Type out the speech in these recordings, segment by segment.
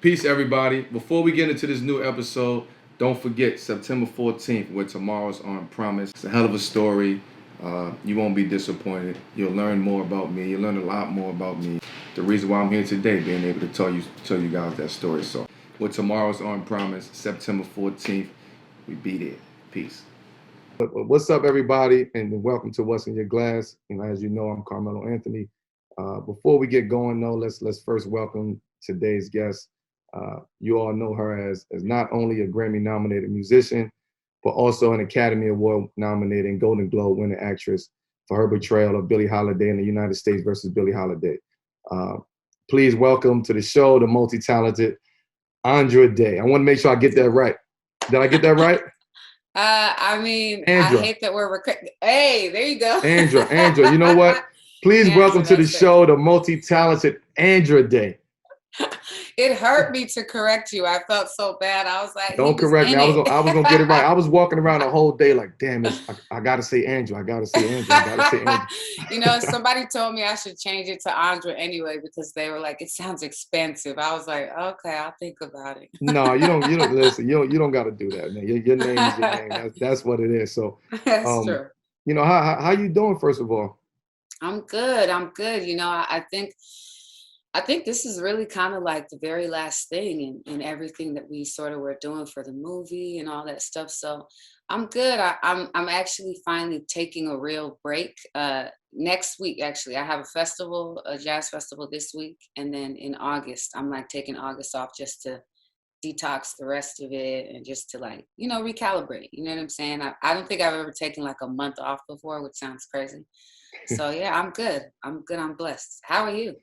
Peace, everybody. Before we get into this new episode, don't forget September 14th, where tomorrow's on promise. It's a hell of a story. You won't be disappointed. You'll learn more about me. You'll learn a lot more about me. The reason why I'm here today, being able to tell you guys that story. So, with tomorrow's on promise, September 14th, we be there. Peace. What's up, everybody, and welcome to What's in Your Glass. And as you know, I'm Carmelo Anthony. Before we get going, though, let's first welcome today's guest. You all know her as not only a Grammy-nominated musician, but also an Academy Award-nominated and Golden Globe winning actress for her portrayal of Billie Holiday in the United States versus Billie Holiday. Please welcome to the show the multi-talented Andra Day. I want to make sure I get that right. Did I get that right? Andra. I hate that we're Hey, there you go. Andra, you know what? Please welcome to the show the multi-talented Andra Day. It hurt me to correct you. I felt so bad. I was like, don't correct me. I was gonna get it right. I was walking around the whole day like, damn, I gotta say Andrew. I gotta say Andrew. You know, somebody told me I should change it to Andra anyway because they were like, it sounds expensive. I was like, okay, I'll think about it. No, you don't listen. You don't got to do that, man. Your name is your name. That's what it is. So that's true. You know, how you doing? First of all, I'm good. You know, I think this is really kind of like the very last thing in everything that we sort of were doing for the movie and all that stuff. So I'm good. I'm actually finally taking a real break. Next week, actually, I have a jazz festival this week. And then in August, I'm like taking August off just to detox the rest of it and just to like, you know, recalibrate. You know what I'm saying? I don't think I've ever taken like a month off before, which sounds crazy. So yeah, I'm good. I'm blessed. How are you?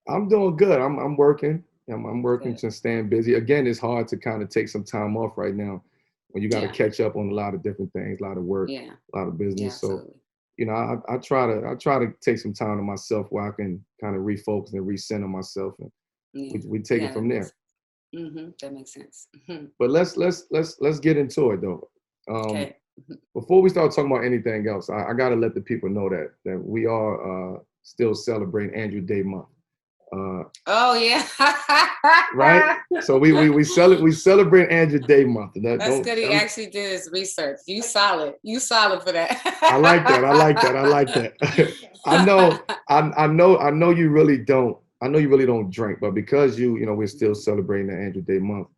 I'm doing good. I'm working. I'm working to staying busy. Again, it's hard to kind of take some time off right now when you got to catch up on a lot of different things, a lot of work, a lot of business. So, you know, I try to take some time to myself where I can kind of refocus and recenter myself, and we take it from there. That makes sense. But let's get into it though. Okay. Before we start talking about anything else, I got to let the people know that we are still celebrating Andra Day month. Oh yeah. Right. So we celebrate Andra Day month. That's good. He actually did his research. You solid for that. I like that. I know you really don't. I know you really don't drink, but because you know we're still celebrating the Andra Day month.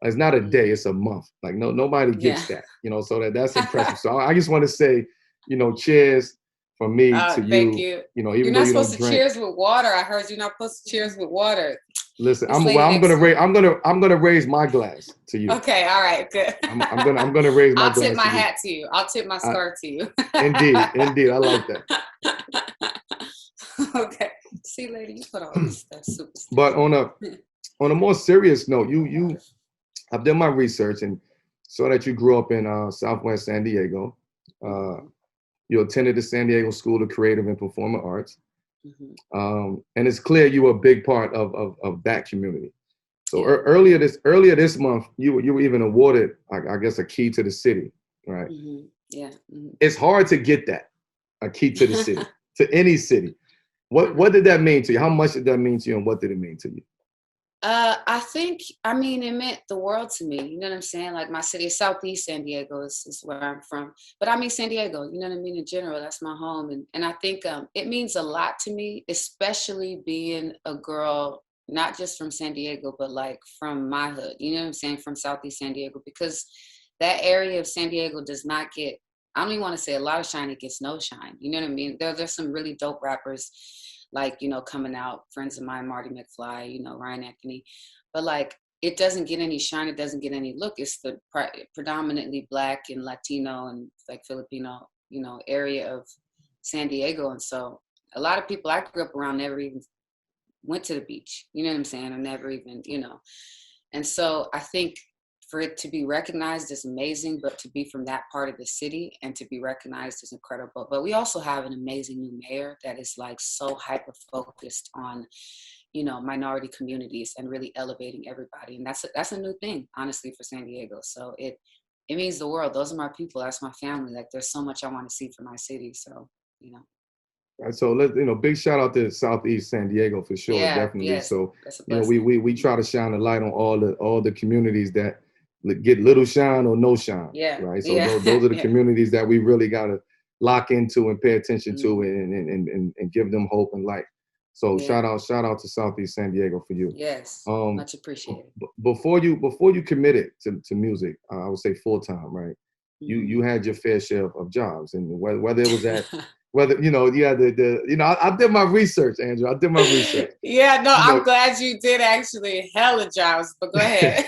It's not a day; it's a month. Like nobody gets that. You know, so that's impressive. So I just want to say, you know, cheers from me to you. Thank you. You know, even you're though you don't drink. You're not supposed to cheers with water. I heard you're not supposed to cheers with water. Listen, I'm gonna raise my glass to you. Okay, all right, good. I'm gonna raise my glass. I'll tip my hat to you. I'll tip my scarf to you. Indeed, I like that. Okay. See, lady, you put all this stuff super. But on a more serious note, I've done my research and saw that you grew up in Southwest San Diego. You attended the San Diego School of Creative and Performing Arts. And it's clear you were a big part of that community. So earlier this month, you were even awarded, I guess, a key to the city, right? Yeah. It's hard to get that, a key to the city, to any city. What did that mean to you? How much did that mean to you, and what did it mean to you? I mean, it meant the world to me. You know what I'm saying? Like my city, Southeast San Diego is where I'm from. But I mean, San Diego, you know what I mean? In general, that's my home. And I think it means a lot to me, especially being a girl, not just from San Diego, but like from my hood, you know what I'm saying? From Southeast San Diego, because that area of San Diego does not get, I don't even want to say a lot of shine, it gets no shine. You know what I mean? There's some really dope rappers like, you know, coming out, friends of mine, Marty McFly, you know, Ryan Anthony, but like, it doesn't get any shine, it doesn't get any look. It's the predominantly Black and Latino and like Filipino, you know, area of San Diego. And so a lot of people I grew up around never even went to the beach, you know what I'm saying? Or never even, you know. And so I think for it to be recognized is amazing, but to be from that part of the city and to be recognized is incredible. But we also have an amazing new mayor that is like so hyper focused on, you know, minority communities and really elevating everybody. And that's a new thing, honestly, for San Diego. So it means the world. Those are my people. That's my family. Like there's so much I want to see for my city. So, you know. Right, so big shout out to Southeast San Diego for sure, Yeah, definitely. yes, So, that's a we, blessing. we try to shine a light on all the communities that get little shine or no shine, Yeah, right? So yeah, those are the yeah. communities that we really gotta lock into and pay attention to, Mm, and give them hope and light. So yeah, shout out to Southeast San Diego for you. yes, Um, much appreciated. before you committed to music, I would say full time, right? You Mhm. had your fair share of jobs, and whether it was at whether you had the I did my research, Andrew. I did my research. Yeah, no, You I'm know, glad you did actually hella jobs, but go ahead.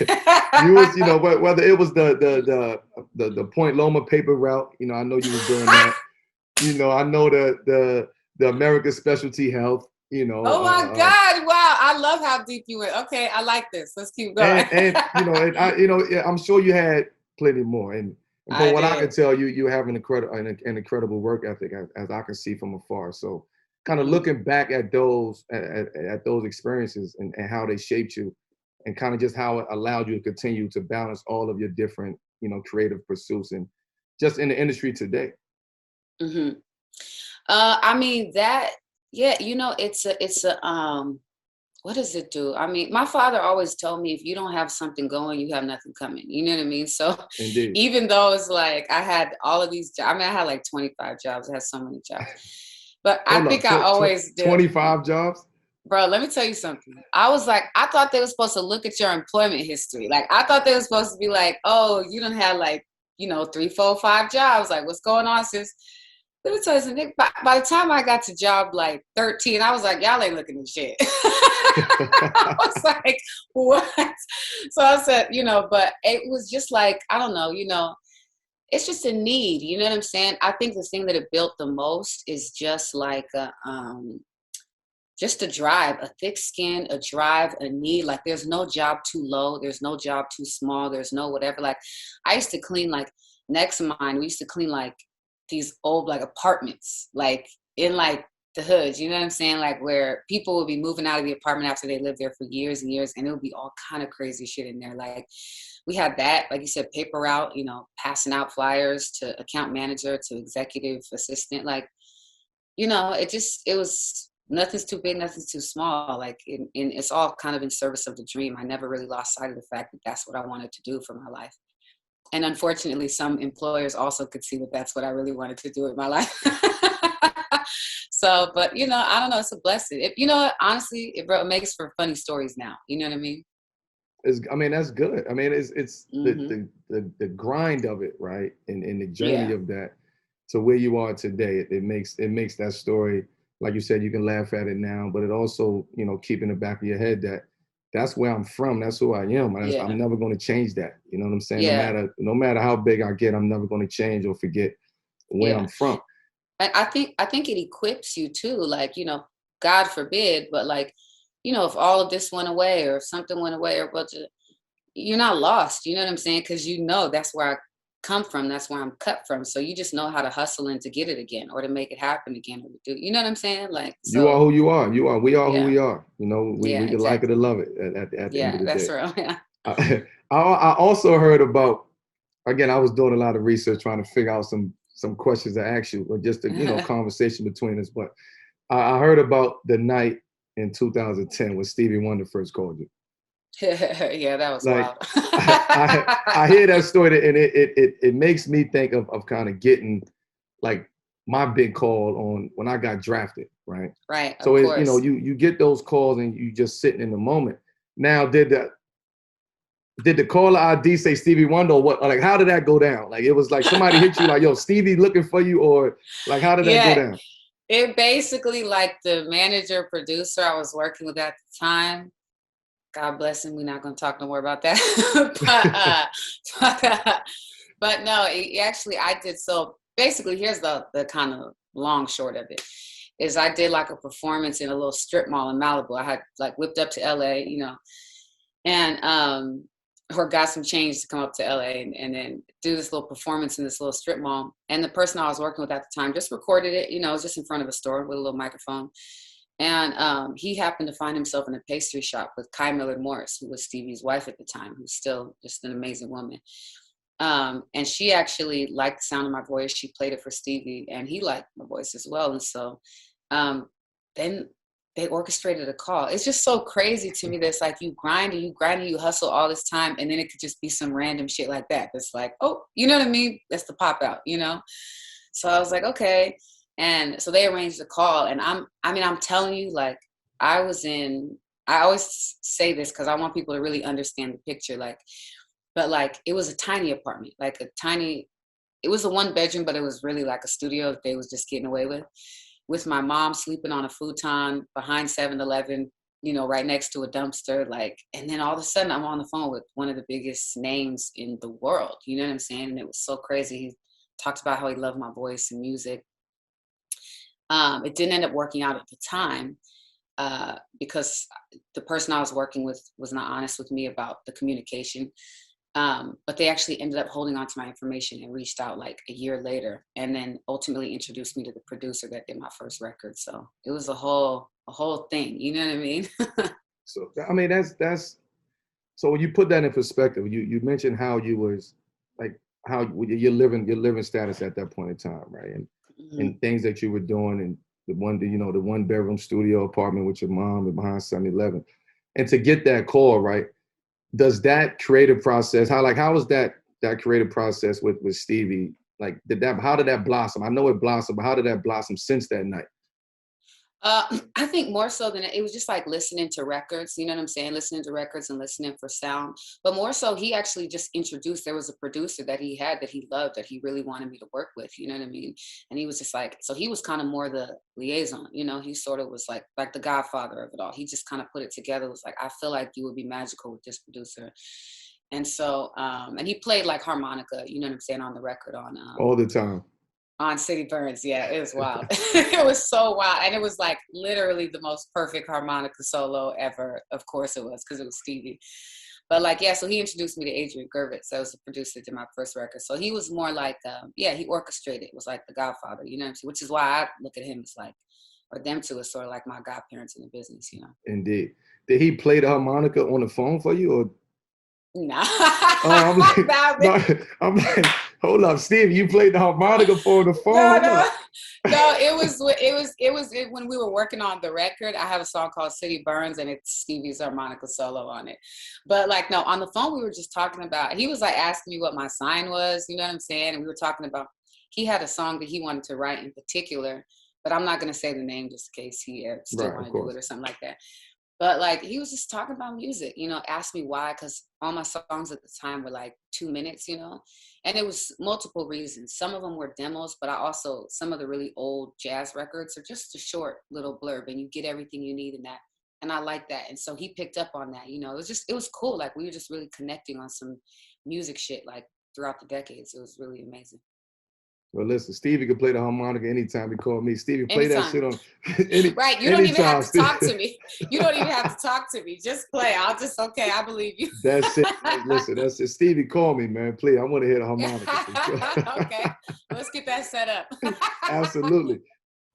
you was whether it was the Point Loma paper route. I know you was doing that. I know the American Specialty Health. Oh my God. Wow. I love how deep you went. Okay, I like this. Let's keep going. yeah, I'm sure you had plenty more. And from I what I can did. tell, you have an incredible work ethic, as I can see from afar. So, kind of Mhm. looking back at those experiences, and how they shaped you, and kind of just how it allowed you to continue to balance all of your different creative pursuits, and just in the industry today. Mhm. I mean that, yeah, it's a what does it do? I mean, my father always told me if you don't have something going, you have nothing coming. You know what I mean? So Indeed. even though it's like I had all of these jobs, I mean, I had like 25 jobs, I had so many jobs. But I Hold up, think I always did. 25 jobs. Bro, let me tell you something. I was like, I thought they were supposed to look at your employment history. Like, I thought they were supposed to be like, oh, you don't have like, 3, 4, 5 jobs. Like, what's going on, sis? Let me tell you something. By the time I got to job like 13, I was like, y'all ain't looking at shit. I was like, what? So I said, but it was just like, I don't know, it's just a need. You know what I'm saying? I think the thing that it built the most is just like just a drive, a thick skin, a drive, a need. Like there's no job too low, there's no job too small, there's no whatever. Like I used to clean like next to mine, we used to clean like these old like apartments, like in like the hoods, you know what I'm saying? Like where people would be moving out of the apartment after they lived there for years and years, and it would be all kind of crazy shit in there. Like we had that, like you said, paper route, passing out flyers to account manager to executive assistant. Like it was nothing's too big, nothing's too small. Like, and it's all kind of in service of the dream. I never really lost sight of the fact that that's what I wanted to do for my life. And unfortunately, some employers also could see that that's what I really wanted to do with my life. So, but I don't know. It's a blessing. Honestly, it makes for funny stories now. You know what I mean? I mean, that's good. I mean, it's Hmm. the grind of it, right? And the journey Yeah. of that to where you are today. It makes that story, like you said, you can laugh at it now, but it also, keep in the back of your head that that's where I'm from. That's who I am. And I'm Yeah. never going to change that. You know what I'm saying? No Yeah. matter no matter how big I get, I'm never going to change or forget where I'm Yeah. from. And I think it equips you too. Like, God forbid, but like, if all of this went away or if something went away or what, you're not lost. You know what I'm saying? Because that's where I come from. That's where I'm cut from. So you just know how to hustle and to get it again or to make it happen again or to do. You know what I'm saying? Like, You are so who you are. We are who yeah, we are. We yeah, can like it or exactly. love it at the end of Yeah, the that's day. right. Yeah. I also heard about, again, I was doing a lot of research trying to figure out some questions to ask you, or just a conversation between us. But I heard about the night in 2010 when Stevie Wonder first called you. Yeah, that was Like, wild. I hear that story, and it makes me think of kind of getting like my big call on when I got drafted, right? Right, of So course. you get those calls and you just sitting in the moment. Now, did the caller ID say Stevie Wonder, or what? Or like, how did that go down? Like, it was like somebody hit you like, yo, Stevie looking for you, or like, how did that go Yeah, down? it basically like the manager producer I was working with at the time. God bless him. We're not going to talk no more about that. But no, actually, I did. So basically, here's the kind of long short of it is I did like a performance in a little strip mall in Malibu. I had like whipped up to LA, and or got some change to come up to LA and then do this little performance in this little strip mall. And the person I was working with at the time just recorded it, it was just in front of a store with a little microphone. And he happened to find himself in a pastry shop with Kai Millard Morris, who was Stevie's wife at the time, who's still just an amazing woman. And she actually liked the sound of my voice. She played it for Stevie, and he liked my voice as well. And so Then they orchestrated a call. It's just so crazy to me that it's like you grind and you grind and you hustle all this time, and then it could just be some random shit like that. That's like, oh, you know what I mean? That's the pop out, you know? So I was like, okay. And so they arranged a call, and I'm telling you, like, I always say this because I want people to really understand the picture. Like, but like, it was a tiny apartment, it was a 1 bedroom, but it was really like a studio that they was just getting away with my mom sleeping on a futon behind 7-Eleven, you know, right next to a dumpster. Like, and then all of a sudden I'm on the phone with one of the biggest names in the world. You know what I'm saying? And it was so crazy. He talked about how he loved my voice and music. It didn't end up working out at the time because the person I was working with was not honest with me about the communication. But they actually ended up holding on to my information and reached out like a year later, and then ultimately introduced me to the producer that did my first record. So it was a whole thing. You know what I mean? So I mean, that's so when you put that in perspective, you mentioned how you was like how your living status at that point in time, right? And things that you were doing, and the 1 bedroom studio apartment with your mom and behind 7-Eleven, and to get that call, right? Does that creative process, how was that creative process with Stevie? Like, how did that blossom? I know it blossomed, but how did that blossom since that night? I think more so than it was just like listening to records, you know what I'm saying? Listening to records and listening for sound. But more so, he actually just introduced, there was a producer that he had that he loved, that he really wanted me to work with, you know what I mean? And he was just like, so he was kind of more the liaison, you know, he sort of was like the godfather of it all. He just kind of put it together, was like, I feel like you would be magical with this producer. And so, and he played like harmonica, you know what I'm saying, on the record All the time. On City Burns. Yeah, it was wild. It was so wild. And it was like literally the most perfect harmonica solo ever. Of course it was, because it was Stevie. But like, yeah, so he introduced me to Adrian Gervitz. That was the producer to my first record. So he was more like, he orchestrated. It was like the godfather, you know what I'm saying? Which is why I look at him as like, or them two as sort of like my godparents in the business, you know? Indeed. Did he play the harmonica on the phone for you, or? Nah. Oh, I'm like, hold up, Steve, you played the harmonica for the phone? No, it was when we were working on the record. I have a song called City Burns, and it's Stevie's harmonica solo on it. But like, no, on the phone we were just talking about, he was like asking me what my sign was, you know what I'm saying? And we were talking about, he had a song that he wanted to write in particular, but I'm not going to say the name just in case he still wanted to do it or something like that. But like, he was just talking about music, you know, asked me why, because all my songs at the time were like 2 minutes, you know, and it was multiple reasons. Some of them were demos, but some of the really old jazz records are just a short little blurb, and you get everything you need in that. And I like that. And so he picked up on that, you know, it was cool. Like, we were just really connecting on some music shit, like throughout the decades. It was really amazing. Well, listen, Stevie could play the harmonica anytime he called me. Stevie, play that shit on right. You don't even have to talk to me. You don't even have to talk to me. Just play. Okay, I believe you. That's it. Listen, that's it. Stevie, call me, man. Please, I want to hear the harmonica. Okay, let's get that set up. Absolutely.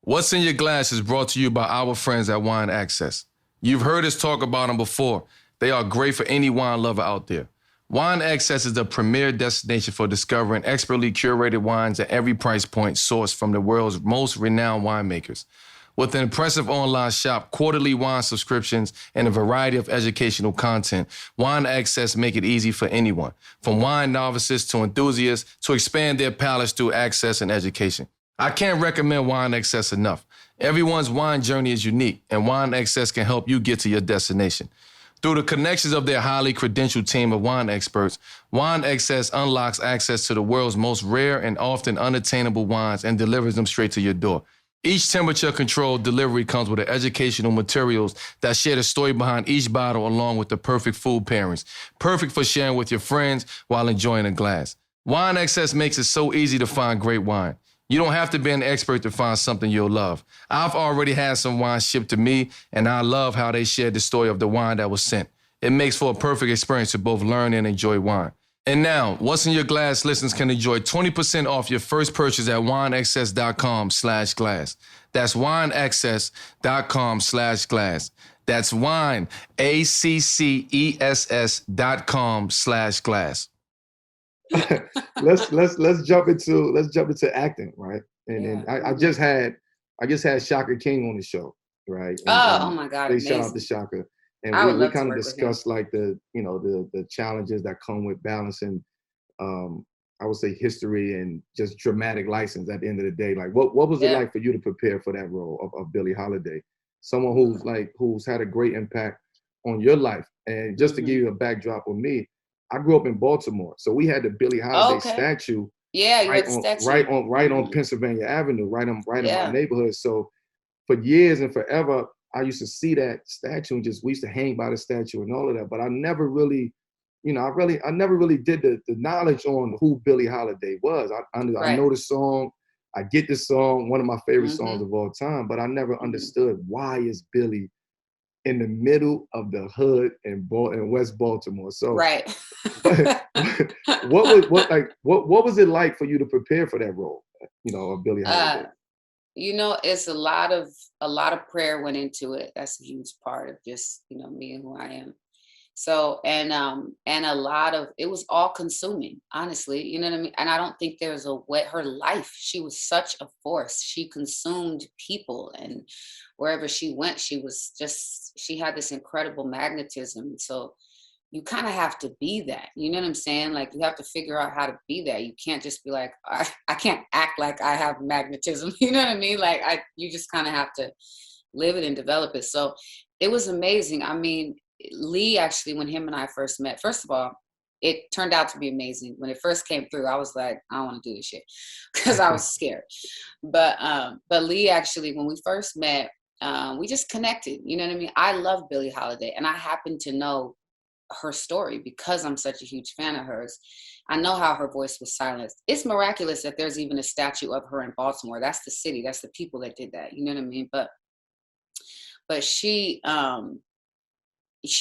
What's in Your Glass is brought to you by our friends at Wine Access. You've heard us talk about them before. They are great for any wine lover out there. Wine Access is the premier destination for discovering expertly curated wines at every price point, sourced from the world's most renowned winemakers. With an impressive online shop, quarterly wine subscriptions, and a variety of educational content, Wine Access make it easy for anyone, from wine novices to enthusiasts, to expand their palates through access and education. I can't recommend Wine Access enough. Everyone's wine journey is unique, and Wine Access can help you get to your destination. Through the connections of their highly credentialed team of wine experts, Wine Access unlocks access to the world's most rare and often unattainable wines and delivers them straight to your door. Each temperature-controlled delivery comes with educational materials that share the story behind each bottle, along with the perfect food pairings, perfect for sharing with your friends while enjoying a glass. Wine Access makes it so easy to find great wine. You don't have to be an expert to find something you'll love. I've already had some wine shipped to me, and I love how they shared the story of the wine that was sent. It makes for a perfect experience to both learn and enjoy wine. And now, What's in Your Glass listeners can enjoy 20% off your first purchase at wineaccess.com/glass. That's wineaccess.com/glass. That's wine, ACCESS.com/glass. let's jump into acting, right? And I just had I just had Shaka King on the show, right? Oh my God, Big shout out to amazing. Shaka. And I would we love to kind of work with him. discussed like the challenges that come with balancing, I would say, history and just dramatic license at the end of the day. Like what was it Yeah. like for you to prepare for that role of Billie Holiday? Someone who's had a great impact on your life. And just to give you a backdrop of me, I grew up in Baltimore. So we had the Billie Holiday Okay. statue Yeah, you had the statue. right on Pennsylvania Avenue, right in my Yeah. neighborhood. So for years and forever, I used to see that statue and we used to hang by the statue and all of that. But I never really, I never really did the knowledge on who Billie Holiday was. I Right. know the song, I get the song, one of my favorite songs of all time, but I never understood why is Billie in the middle of the hood in West Baltimore. So Right. what was it like for you to prepare for that role, of Billie Holiday? It's a lot of prayer went into it. That's a huge part of just, me and who I am. So, and a lot of, it was all consuming, honestly, you know what I mean? And I don't think there's her life, she was such a force. She consumed people, and wherever she went, she had this incredible magnetism. So you kind of have to be that, you know what I'm saying? Like you have to figure out how to be that. You can't just be like, I can't act like I have magnetism. You know what I mean? Like you just kind of have to live it and develop it. So it was amazing. I mean, Lee, actually, when him and I first met, first of all, it turned out to be amazing. When it first came through, I was like, I don't want to do this shit because I was scared. But Lee, actually, when we first met, we just connected. You know what I mean? I love Billie Holiday, and I happen to know her story because I'm such a huge fan of hers. I know how her voice was silenced. It's miraculous that there's even a statue of her in Baltimore. That's the city. That's the people that did that. You know what I mean? But she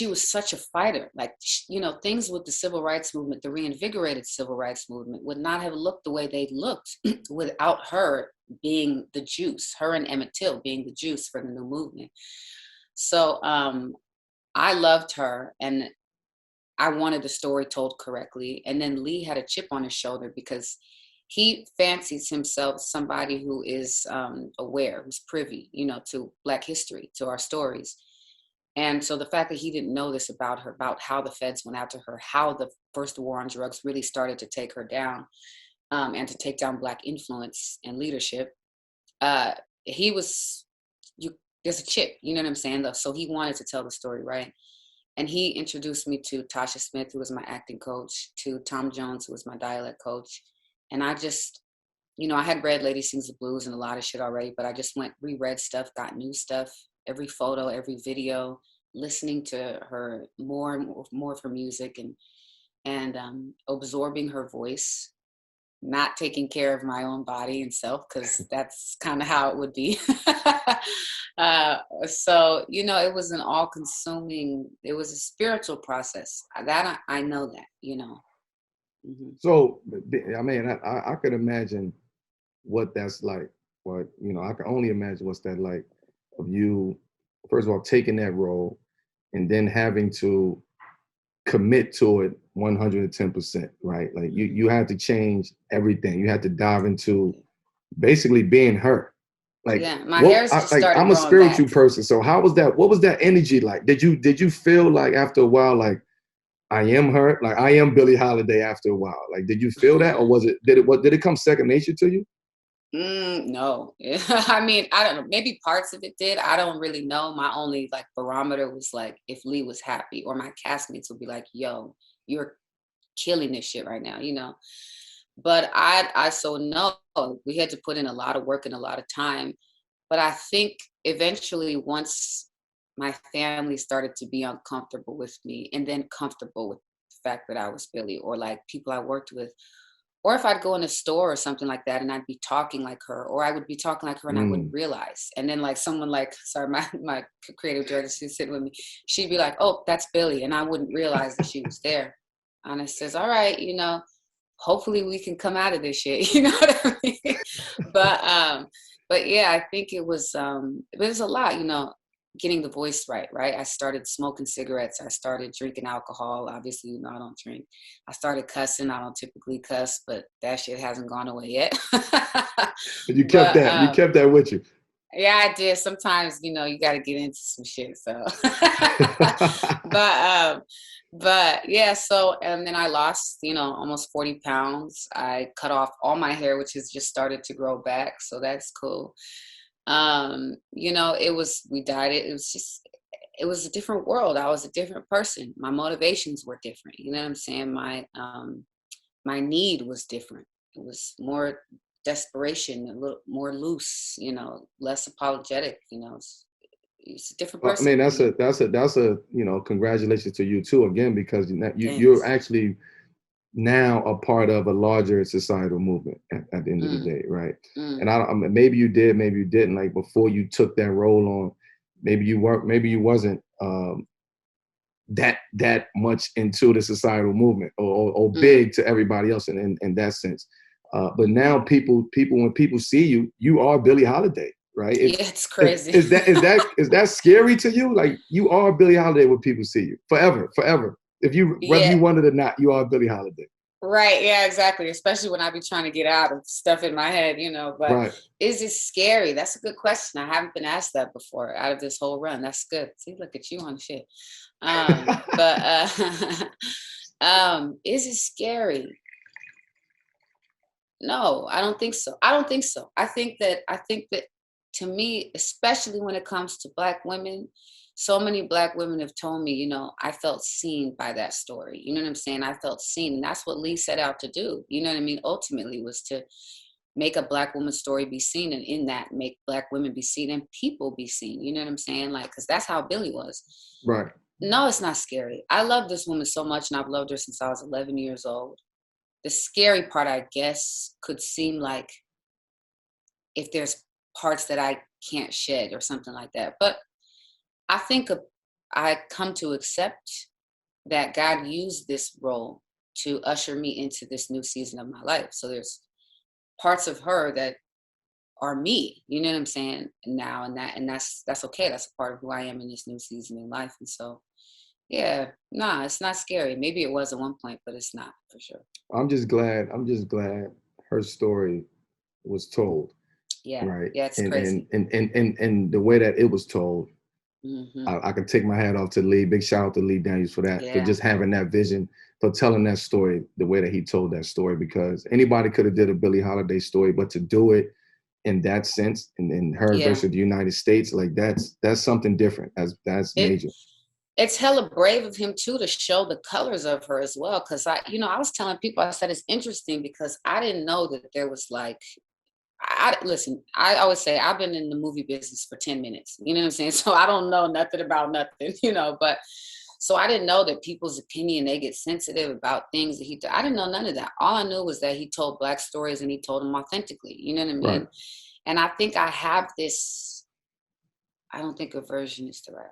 was such a fighter. Like, things with the civil rights movement, the reinvigorated civil rights movement would not have looked the way they looked without her being the juice, her and Emmett Till being the juice for the new movement. So I loved her, and I wanted the story told correctly. And then Lee had a chip on his shoulder because he fancies himself somebody who is aware, who's privy, to Black history, to our stories. And so the fact that he didn't know this about her, about how the feds went after her, how the first war on drugs really started to take her down, and to take down Black influence and leadership, there's a chip, you know what I'm saying? So he wanted to tell the story right. And he introduced me to Tasha Smith, who was my acting coach, to Tom Jones, who was my dialect coach. And I just, I had read Lady Sings the Blues and a lot of shit already, but I just reread stuff, got new stuff, every photo, every video, listening to her more and more of her music, and absorbing her voice, not taking care of my own body and self, because that's kind of how it would be. So, it was an all-consuming, it was a spiritual process. That I know that, Mm-hmm. So, I mean, I could imagine what that's like. But, I can only imagine what's that like of you, first of all, taking that role and then having to commit to it 110%, right? Like you had to change everything. You had to dive into basically being her. Like, yeah, my hair's just started I'm a spiritual back. person. So how was that? What was that energy like? Did you feel like after a while, like I am her, like I am Billie Holiday after a while? Like, did you feel that, or did it come second nature to you? No. I mean, I don't know. Maybe parts of it did. I don't really know. My only barometer was if Lee was happy, or my castmates would be like, yo, you're killing this shit right now, But I so no, we had to put in a lot of work and a lot of time. But I think eventually, once my family started to be uncomfortable with me, and then comfortable with the fact that I was Billie, or people I worked with, or if I'd go in a store or something like that and I'd be talking like her, or I would be talking like her and I wouldn't realize. And then someone sorry, my creative director, she's sitting with me, she'd be like, oh, that's Billie. And I wouldn't realize that she was there. And I says, all right, hopefully we can come out of this shit. You know what I mean? But yeah, I think it was a lot, getting the voice right. I started smoking cigarettes. I started drinking alcohol. Obviously, I don't drink. I started cussing. I don't typically cuss, but that shit hasn't gone away yet. You kept that with you. Yeah, I did. Sometimes, you know, you got to get into some shit. So, but, but yeah. So, and then I lost, you know, almost 40 pounds. I cut off all my hair, which has just started to grow back. So that's cool. You know, we died. It was just, it was a different world. I was a different person. My motivations were different. You know what I'm saying? My need was different. It was more desperation, a little more loose, you know, less apologetic, you know. It's a different Well, I person. mean, that's a you know, congratulations to you too again, because you're Thanks. actually now a part of a larger societal movement at the end of the Mm, day, right? mm. And I mean, maybe you did, maybe you didn't. Like before you took that role on, maybe you weren't, maybe you wasn't that much into the societal movement or Mm. big to everybody else in that sense. But now people when people see you, you are Billie Holiday, right? Yeah, it's crazy. Is that scary to you? Like you are Billie Holiday when people see you forever, forever. If you whether Yeah, you want it or not, you are Billie Holiday. right. Yeah, exactly. Especially when I be trying to get out of stuff in my head, you know. But Right. is it scary? That's a good question. I haven't been asked that before out of this whole run. That's good. See, look at you on shit. But is it scary? No, I don't think so. I don't think so. I think that to me, especially when it comes to Black women, so many Black women have told me, you know, I felt seen by that story. You know what I'm saying? I felt seen. And that's what Lee set out to do. You know what I mean? Ultimately was to make a Black woman's story be seen, and in that make Black women be seen and people be seen. You know what I'm saying? Like, because that's how Billie was. Right. No, it's not scary. I love this woman so much, and I've loved her since I was 11 years old. The scary part, I guess, could seem like if there's parts that I can't shed or something like that. But I think I come to accept that God used this role to usher me into this new season of my life. So there's parts of her that are me, you know what I'm saying, now, and that's okay. That's a part of who I am in this new season in life. And so yeah, nah, it's not scary. Maybe it was at one point, but it's not for sure. I'm just glad her story was told, Yeah, right? yeah, it's And crazy. the way that it was told, Hmm. I can take my hat off to Lee. Big shout out to Lee Daniels for that, for Yeah, just having that vision, for telling that story the way that he told that story. Because anybody could have did a Billie Holiday story, but to do it in that sense, and in her yeah. versus the United States, like that's something different. That's It major. it's hella brave of him too to show the colors of her as well. Cause I was telling people, I said it's interesting because I didn't know that there was like listen, I always say I've been in the movie business for 10 minutes. You know what I'm saying? So I don't know nothing about nothing, you know, but so I didn't know that people's opinion, they get sensitive about things that I didn't know none of that. All I knew was that he told Black stories and he told them authentically. You know what I Right. mean? And I think I have this, I don't think aversion is the right.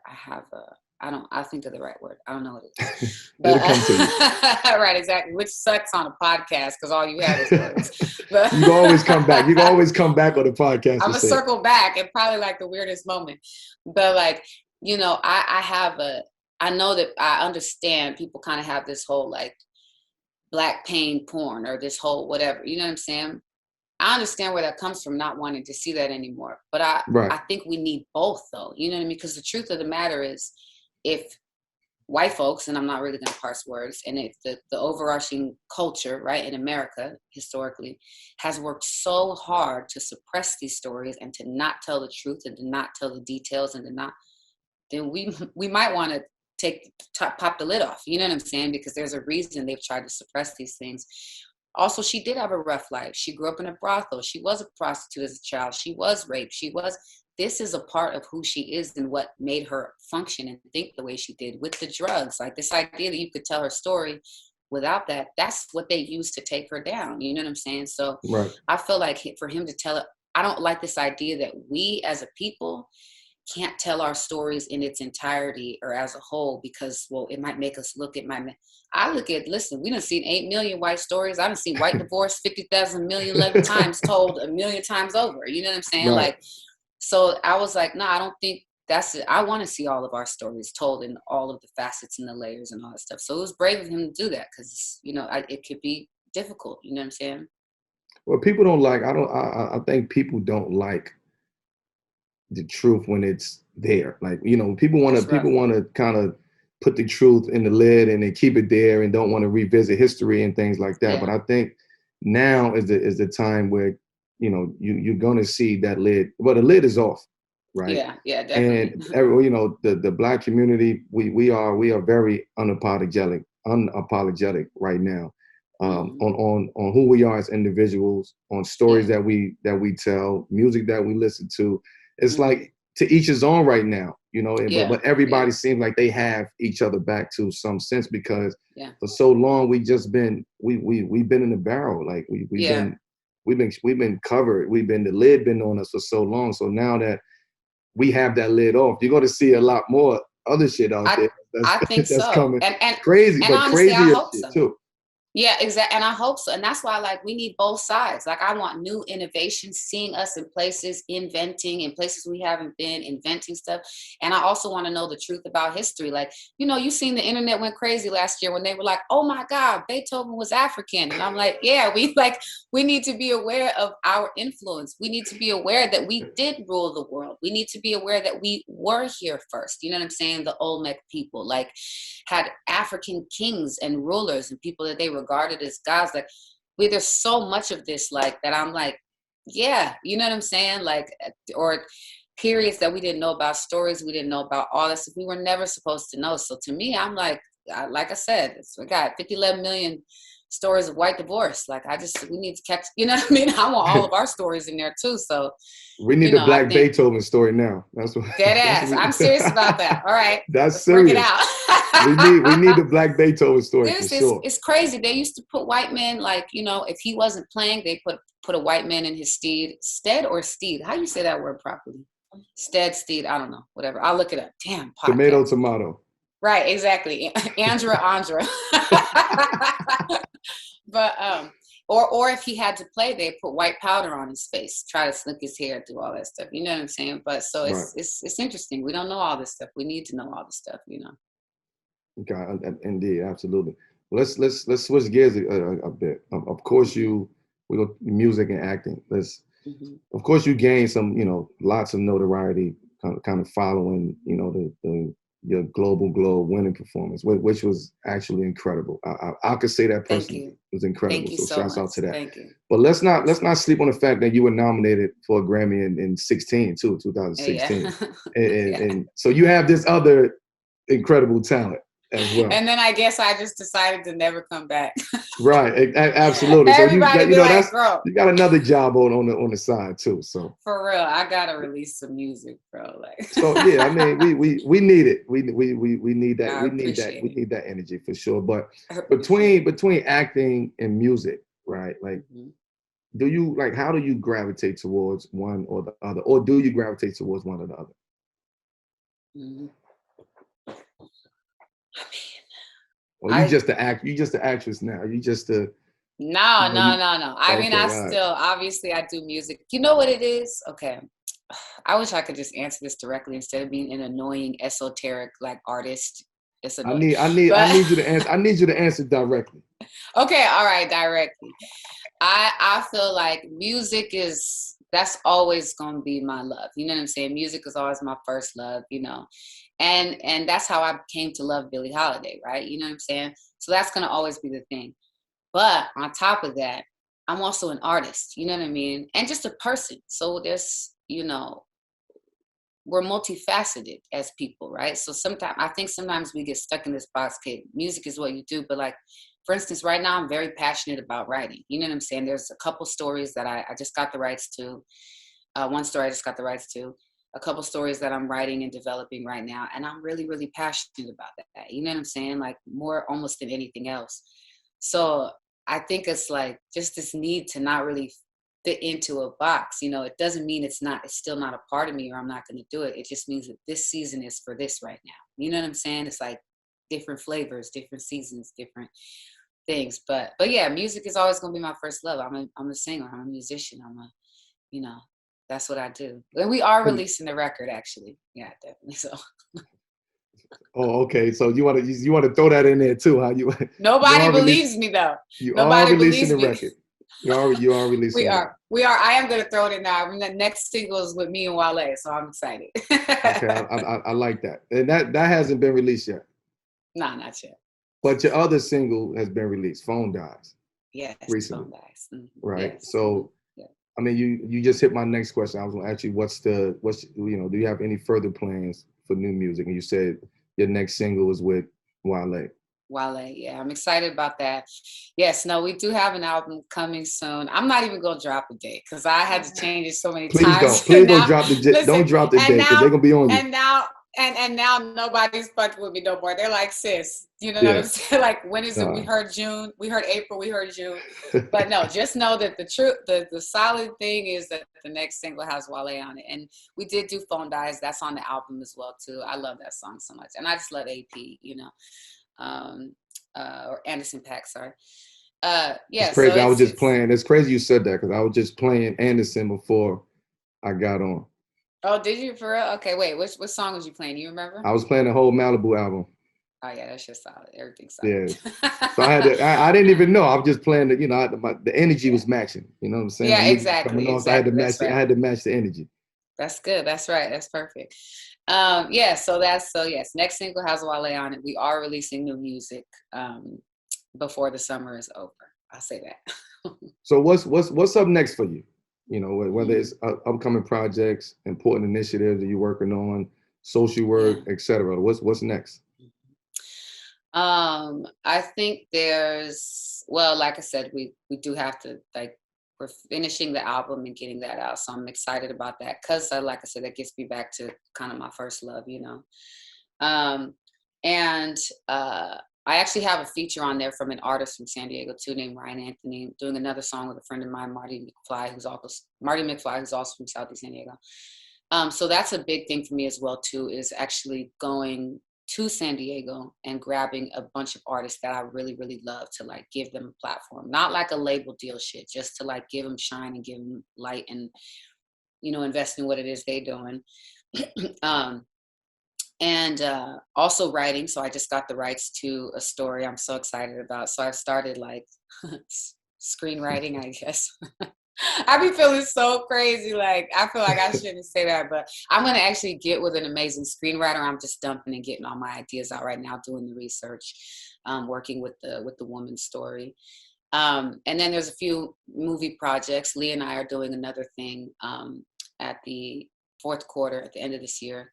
I think of the right word. I don't know what it is. But It'll come to you. right, exactly. Which sucks on a podcast because all you have is words. But You can always come back. You can always come back on the podcast I'm and gonna say it. circle back and probably like the weirdest moment. But like, you know, I know that I understand people kind of have this whole like Black pain porn or this whole whatever, you know what I'm saying? I understand where that comes from, not wanting to see that anymore. But Right. I think we need both though. You know what I mean? Because the truth of the matter is if white folks, and I'm not really going to parse words, and if the overarching culture, right, in America historically has worked so hard to suppress these stories and to not tell the truth and to not tell the details and to not, then we might want to pop the lid off. You know what I'm saying? Because there's a reason they've tried to suppress these things. Also, she did have a rough life. She grew up in a brothel. She was a prostitute as a child. She was raped. This is a part of who she is and what made her function and think the way she did with the drugs. Like this idea that you could tell her story without that, that's what they used to take her down. You know what I'm saying? So Right. I feel like for him to tell it, I don't like this idea that we as a people can't tell our stories in its entirety or as a whole because, well, it might make us look, listen, we done seen 8 million white stories. I done seen white divorce 50,000 million times told a million times over. You know what I'm saying? Right. Like, so I was like, no, I don't think that's it. I want to see all of our stories told in all of the facets and the layers and all that stuff. So it was brave of him to do that because, you know, it could be difficult. You know what I'm saying? Well, people don't like. I don't. I think people don't like the truth when it's there. Like, That's rough. people want to kind of put the truth in the lid and then keep it there and don't want to revisit history and things like that. Yeah. But I think now is the time where, you're going to see that lid. Well, the lid is off, right? Yeah. Yeah. Definitely. And the Black community, we are very unapologetic right now, on who we are as individuals, on stories Yeah. that we tell, music that we listen to. It's Mhm. like to each his own right now, Yeah. but everybody seems like they have each other back to some sense, because Yeah. for so long we've been in the barrel. Like Yeah. we've been covered. The lid been on us for so long. So now that we have that lid off, you're going to see a lot more other shit out there I think that's so. coming. And Crazy, but honestly, I crazier hope shit so. too. Yeah, exactly. And I hope so. And that's why, like, we need both sides. Like, I want new innovations, seeing us in places, inventing in places we haven't been, inventing stuff. And I also want to know the truth about history. Like, you seen the internet went crazy last year when they were like, oh my God, Beethoven was African. And I'm like, yeah, we need to be aware of our influence. We need to be aware that we did rule the world. We need to be aware that we were here first. You know what I'm saying? The Olmec people, like, had African kings and rulers and people that they regarded as gods. Like, there's so much of this, like, that I'm like, yeah, you know what I'm saying? Like, or periods that we didn't know about, stories we didn't know about, all this we were never supposed to know. So to me, I'm like I said, we got 11 million stories of white divorce. Like, we need to catch, you know what I mean? I want all of our stories in there too. So We need the I Black think Beethoven story now. That's what. dead That's ass. what I'm serious about that. All right, That's let's work it serious. out. We need the Black Beethoven story for sure. It's crazy. They used to put white men, like, if he wasn't playing, they put a white man in his stead or steed. How do you say that word properly? Steed. I don't know. Whatever. I'll look it up. Damn. Podcast. Tomato. Right. Exactly. Andra. But or if he had to play, they put white powder on his face, try to slick his hair, do all that stuff. You know what I'm saying? But so it's interesting. We don't know all this stuff. We need to know all this stuff. God, indeed, absolutely. Let's switch gears a bit. Of course, we go music and acting. Of course, you gain some, lots of notoriety, kind of following, your Global Globe winning performance, which was actually incredible. I could say that personally. It was incredible. Thank you so shouts much. out to that. Thank you. But let's not sleep on the fact that you were nominated for a Grammy in 2016. Yeah. And so you have this other incredible talent as well. And then I guess I just decided to never come back. Right, absolutely. Everybody so be like, bro, you got another job on the side too. So for real, I gotta release some music, bro. Like, so yeah, I mean, we need it. We need that. I We need that. appreciate We it. need that energy for sure. But between acting and music, right? Like, do you how do you gravitate towards one or the other, or do you gravitate towards one or the other? Mhm. Or you just the actress now. You just the No. I mean, I right. still, obviously I do music. You know what it is? Okay. I wish I could just answer this directly instead of being an annoying, esoteric, like, artist. It's annoying. I need you to answer. I need you to answer directly. Okay, all right, directly. I feel like music that's always gonna be my love. You know what I'm saying? Music is always my first love, And that's how I came to love Billie Holiday, right? You know what I'm saying? So that's gonna always be the thing. But on top of that, I'm also an artist, you know what I mean? And just a person. So we're multifaceted as people, right? So sometimes we get stuck in this box. Okay, music is what you do, but, like, for instance, right now I'm very passionate about writing. You know what I'm saying? There's a couple stories that I just got the rights to. One story I just got the rights to. A couple stories that I'm writing and developing right now, and I'm really, really passionate about that. You know what I'm saying? Like, more almost than anything else. So I think it's like just this need to not really fit into a box. It doesn't mean it's still not a part of me or I'm not going to do it. It just means that this season is for this right now. You know what I'm saying? It's like different flavors, different seasons, different things. But yeah, music is always going to be my first love. I'm a singer. I'm a musician. That's what I do. And we are releasing the record, actually. Yeah, definitely. So. Oh, okay. So you want to throw that in there too, huh? Nobody believes me though. You Nobody are releasing believes the me. record. You are releasing it. We are. I am going to throw it in now. The next single is with me and Wale, so I'm excited. Okay, I like that. And that hasn't been released yet. Nah, not yet. But your other single has been released, Phone Dies. Yes, recently. Phone Dies. Right. Yes. So, Yeah. I mean, you just hit my next question. I was going to ask you, what's do you have any further plans for new music? And you said your next single is with Wale. Wale, yeah, I'm excited about that. Yes, no, we do have an album coming soon. I'm not even gonna drop a date because I had to change it so many times. Please don't drop the don't drop the date because they're gonna be on you. And now nobody's fucking with me no more. They're like, sis, you know what I'm saying? Like, when is it? We heard June, we heard April, we heard June. But no, just know that the solid thing is that the next single has Wale on it. And we did do Phone Dies. That's on the album as well too. I love that song so much. And I just love AP, or Anderson .Paak, sorry. Yeah. It's crazy. So I was just playing. It's crazy you said that because I was just playing Anderson before I got on. Oh, did you for real? Okay, wait. What song was you playing? You remember? I was playing the whole Malibu album. Oh yeah, that's just solid. Everything's solid. Yeah. So I didn't even know. I was just playing the energy was matching. You know what I'm saying? Yeah, exactly. So I had to match. I had to match the energy. That's good. That's right. That's perfect. Yeah. So yes. Next single has Wale on it. We are releasing new music before the summer is over. I'll say that. So what's up next for you? You know, whether it's upcoming projects, important initiatives that you're working on, social work, etc. What's next? I think like I said, we do have to, like, we're finishing the album and getting that out. So I'm excited about that because, like I said, that gets me back to kind of my first love, I actually have a feature on there from an artist from San Diego too, named Ryan Anthony, doing another song with a friend of mine, Marty McFly, who's also from Southeast San Diego. So that's a big thing for me as well too, is actually going to San Diego and grabbing a bunch of artists that I really, really love to, like, give them a platform, not like a label deal shit, just to, like, give them shine and give them light and, invest in what it is they're doing. And also writing. So I just got the rights to a story I'm so excited about. So I've started, like, screenwriting, I guess. I be feeling so crazy. Like, I feel like I shouldn't say that, but I'm going to actually get with an amazing screenwriter. I'm just dumping and getting all my ideas out right now, doing the research, working with the woman's story. And then there's a few movie projects. Lee and I are doing another thing at the fourth quarter at the end of this year.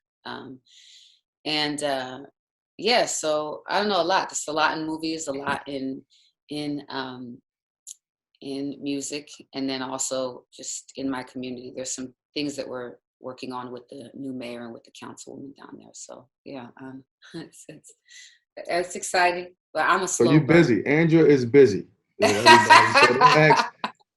So I don't know, a lot. There's a lot in movies, a lot in music, and then also just in my community. There's some things that we're working on with the new mayor and with the councilwoman down there. So yeah, it's exciting. But I'm a slow So you're busy. Andra is busy. So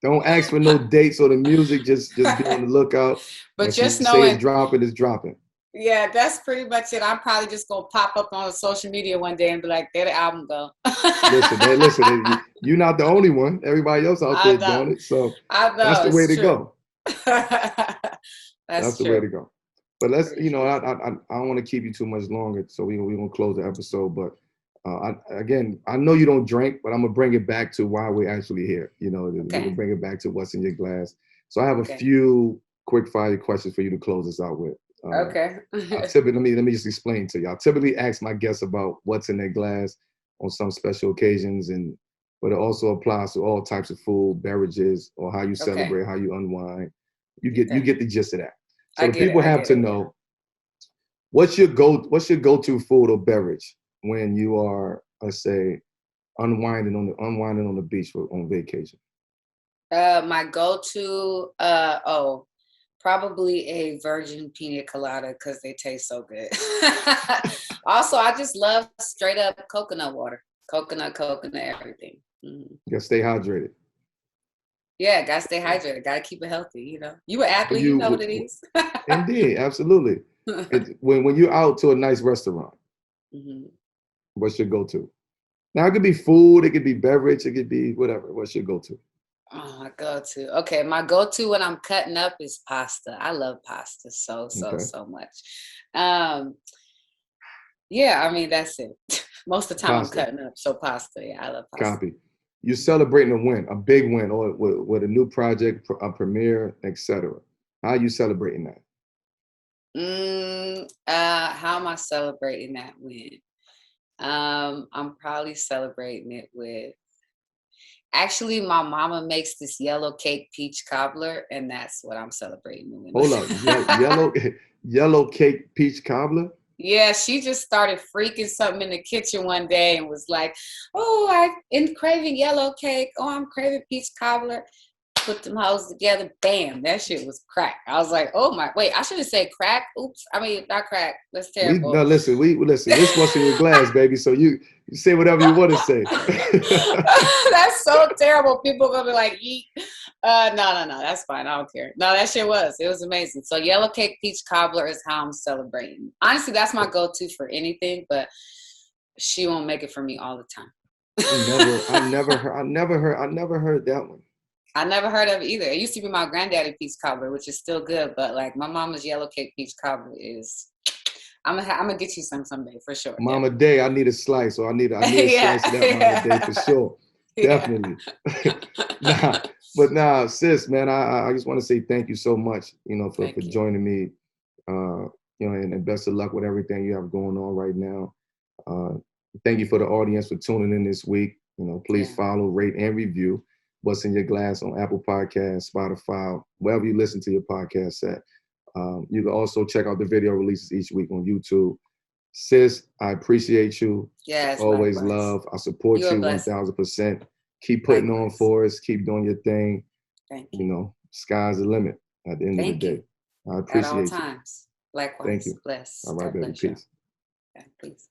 don't ask for no dates or the music. Just be on the lookout. But when just she knowing say it's dropping, it's dropping. Yeah, that's pretty much it. I'm probably just gonna pop up on social media one day and be like, "There the album go." listen. You're not the only one. Everybody else out there doing it. So that's the way to go. That's the way to go. But let's, I don't want to keep you too much longer, so we're gonna close the episode. But I know you don't drink, but I'm gonna bring it back to why we're actually here. We're gonna bring it back to what's in your glass. So I have a few quick fire questions for you to close us out with. Okay. Let me just explain to you. I typically ask my guests about what's in their glass on some special occasions, but it also applies to all types of food, beverages, or how you celebrate, how you unwind. You get the gist of that. So the people have to know, what's your go-to food or beverage when you are, let's say, unwinding on the beach on vacation? My go-to, probably a virgin pina colada because they taste so good. Also, I just love straight up coconut water. Coconut, everything. Mm-hmm. You gotta stay hydrated. Yeah, gotta stay hydrated. Gotta keep it healthy, You an athlete, you know what it is. Indeed, absolutely. When you're out to a nice restaurant, what's your go-to? Now, it could be food, it could be beverage, it could be whatever. What's your go-to? Oh, my go-to. Okay, my go-to when I'm cutting up is pasta. I love pasta so much. Yeah, I mean, that's it. Most of the time pasta. I'm cutting up, so pasta. Yeah, I love pasta. Copy. you're celebrating a win, a big win, or with a new project, a premiere, etc. How are you celebrating that? How am I celebrating that win? I'm probably celebrating it with. Actually, my mama makes this yellow cake peach cobbler, and that's what I'm celebrating the win Hold up, with. yellow cake peach cobbler. Yeah, she just started freaking something in the kitchen one day and was like, "Oh, I'm craving yellow cake. Oh, I'm craving peach cobbler." Put them hoes together, bam, that shit was crack. I was like, oh my, wait, I should have said crack. Oops, I mean, not crack. That's terrible. Listen, listen. What's in your glass, baby? So you say whatever you want to say. That's so terrible. People gonna be like, eat. No, that's fine. I don't care. No, that shit it was amazing. So yellow cake peach cobbler is how I'm celebrating. Honestly, that's my go-to for anything, but she won't make it for me all the time. I never heard that one. I never heard of it either. It used to be my granddaddy peach cobbler, which is still good, but like my mama's yellow cake peach cobbler is. I'm gonna get you some someday for sure. Mama Day, I need a slice, or I need a slice of that Mama Day for sure. Definitely. Nah, sis, man, I just want to say thank you so much, for joining me. And best of luck with everything you have going on right now. Thank you for the audience for tuning in this week. Please follow, rate, and review What's in Your Glass on Apple Podcasts, Spotify, wherever you listen to your podcast at. You can also check out the video releases each week on YouTube. Sis, I appreciate you. Yes, always love. I support you 1000%. Keep putting on for us. Keep doing your thing. Thank you. Sky's the limit at the end of the day. I appreciate at all you. times. Likewise. Thank you. Bless. All right, baby. Peace. Yeah, peace.